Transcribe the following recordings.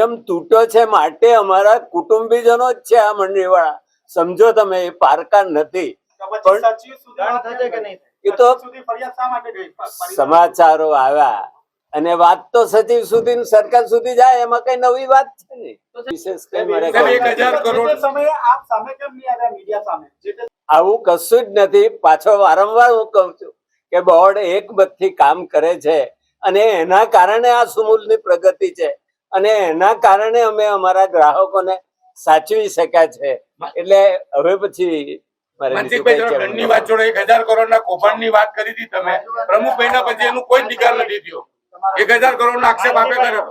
નિયમ તૂટ્યો છે માટે અમારા કુટુંબીજનો જ છે આ મંડળીવાળા, સમજો તમે, એ પારકા નથી. એ તો સમાચારો આવ્યા અને વાત તો સચિવ સુધી સરકાર સુધી જાય, એમાં કઈ નવી વાત છે નહીં. વિશેષ કઈ મારે આવું કશું જ નથી. પાછો વારંવાર હું કહું છું કે બોર્ડ એકબત્તી કામ કરે છે અને એના કારણે આ સુમૂલની પ્રગતિ છે અને એના કારણે અમે અમારા ગ્રાહકોને સાચવી શક્યા છે. એટલે હવે પછી દંડની વાત છોડો, 1000 કરોડના કૌભાંડની વાત કરી હતી તમે પ્રમુખભાઈના, પછી એનું કોઈ નિકાલ નથી થયો. 1000 કરોડનો આક્ષેપ આપે કર્યો.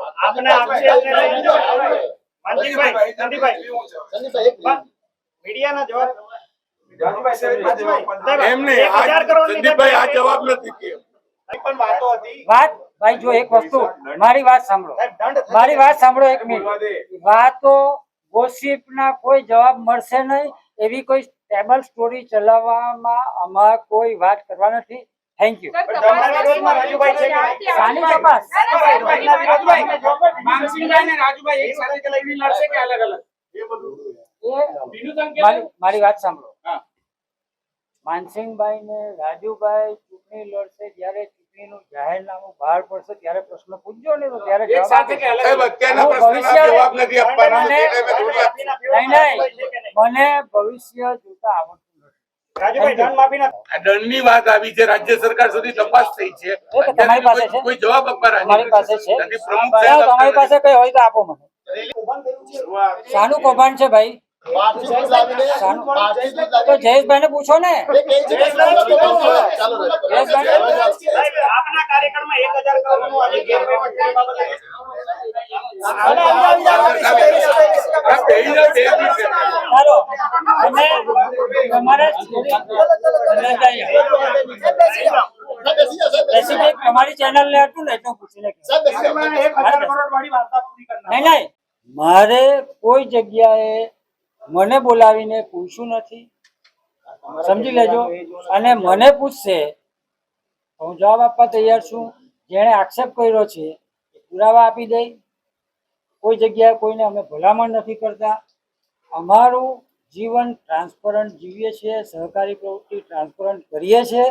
ભાઈ જો એક વસ્તુ, મારી વાત સાંભળો, એક મિનિટ. વાતો ગોસિપ ના કોઈ જવાબ મળશે નહીં. એવી કોઈ સ્ટેબલ સ્ટોરી ચલાવવામાં અમાર કોઈ વાત કરવા નથી. Thank you. મારી વાત સાંભળો. માનસિંહભાઈ ને રાજુભાઈ ચૂંટણી લડશે, જયારે ચૂંટણીનું જાહેરનામું બહાર પડશે ત્યારે પ્રશ્ન પૂછજો ને, તો ત્યારે મને ભવિષ્ય જોતા આવડતું નથી. દંડની વાત આવી છે, રાજ્ય સરકાર સુધી તપાસ થઈ છે, તમારી પાસે છે? કોઈ જવાબ આપવા તમારી પાસે છે? તમારી પાસે કઈ હોય તો આપો મને. શાનું કૌભાંડ છે ભાઈ? જયેશભાઈ ને પૂછો ને. તમારી ચેનલ ને હતું ને એટલે પૂછી લે. નહીં, મારે કોઈ જગ્યાએ મને બોલાવીને પૂછ્યું નથી, સમજી લેજો. અને મને પૂછશે હું જવાબ આપવા તૈયાર છું. જેણે આક્ષેપ કર્યો છે પુરાવા આપી દઈ. કોઈ જગ્યાએ કોઈને અમે ભલામણ નથી કરતા. અમારું જીવન ટ્રાન્સપરન્ટ જીવીએ છીએ, સહકારી પ્રવૃત્તિ ટ્રાન્સપરન્ટ કરીએ છીએ.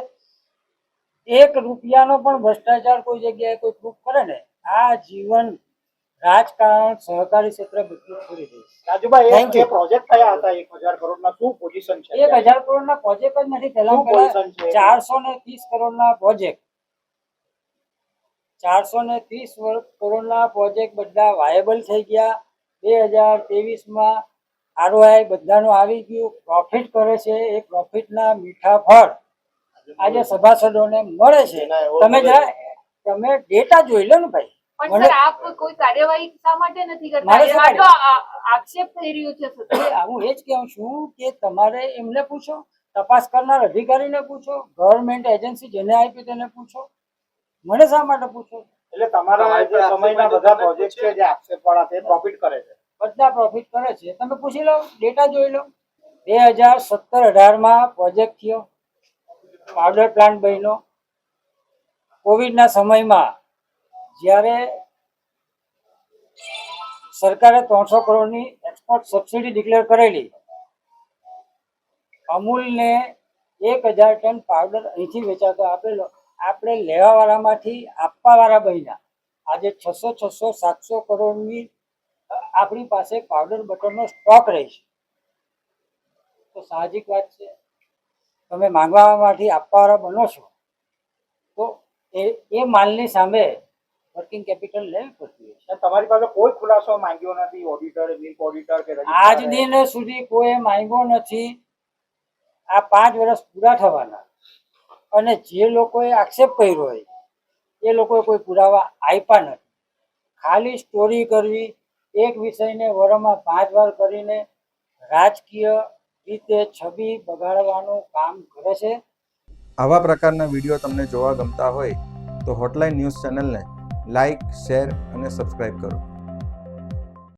1 રૂપિયાનો પણ ભ્રષ્ટાચાર કોઈ જગ્યાએ કોઈ પ્રૂફ કરે ને, આ જીવન રાજકારણ સહકારી ક્ષેત્ર બધું છોડી દઈશ. રાજુભાઈ, જે પ્રોજેક્ટ થયા હતા 1000 કરોડના, શું પોઝિશન છે? 1000 કરોડના પ્રોજેક્ટ જ નથી. પહેલા 430 કરોડના પ્રોજેક્ટ, 430 કરોડના પ્રોજેક્ટ બધા વાયેબલ થઈ ગયા. 2023માં ROI બધાનું આવી ગયું, પ્રોફિટ કરે છે. એ પ્રોફિટના મીઠા ફળ આજે સભાસદોને મળે છે. તમે ડેટા જોઈ લો ને ભાઈ. પણ સર, આપ કોઈ કાર્યવાહી શા માટે નથી કરતા? આક્ષેપ થઈ રહ્યો છે. હું એ જ કહું છું કે તમારે એમને પૂછો, તપાસ કરનાર અધિકારીને પૂછો, ગવર્મેન્ટ એજન્સી જેને આપી તેને પૂછો. મને શા માટે પૂછો? એટલે તમારા જે સમયના બધા પ્રોજેક્ટ છે જે આક્ષેપવાળા છે પ્રોફિટ કરે છે, બધા પ્રોફિટ કરે છે. તમે પૂછી લો, ડેટા જોઈ લો. 2017-18માં પ્રોજેક્ટ થયો, પાવડર પ્લાન્ટ બન્યો. કોવિડના સમયમાં જ્યારે સરકારે 300 કરોડની એક્સપોર્ટ સબસિડી ડિક્લેર કરેલી, અમૂલને 1000 ટન પાવડર અહીંથી વેચાતો આપેલો. આપણે લેવાવાળામાંથી આપવાવાળા બન્યા. આજે 600-700 કરોડની આપણી પાસે પાવડર બટરનો સ્ટોક રહે છે. તો સાહજિક વાત છે, તમે માંગવામાંથી આપવાવાળા બનો છો તો એ માલની સામે વર્કિંગ કેપિટલ લેવી પડતી હોય છે. તમારી પાસે કોઈ ખુલાસો માંગ્યો નથી? ઓડિટર, મિલ્ક ઓડિટર કે આજ દિન સુધી કોઈ માંગ્યો નથી. આ 5 વર્ષ પૂરા થવાના અને જે લોકોએ આક્ષેપ કર્યો હોય એ લોકોએ કોઈ પુરાવા આપ્યા નથી. ખાલી સ્ટોરી કરવી, એક વિષયને વરમાં 5 વાર કરીને રાજકીય રીતે છબી બગાડવાનું કામ કરે છે. આવા પ્રકારના વિડીયો તમને જોવા ગમતા હોય તો હોટલાઇન ન્યૂઝ ચેનલને લાઇક, શેર અને સબસ્ક્રાઇબ કરો.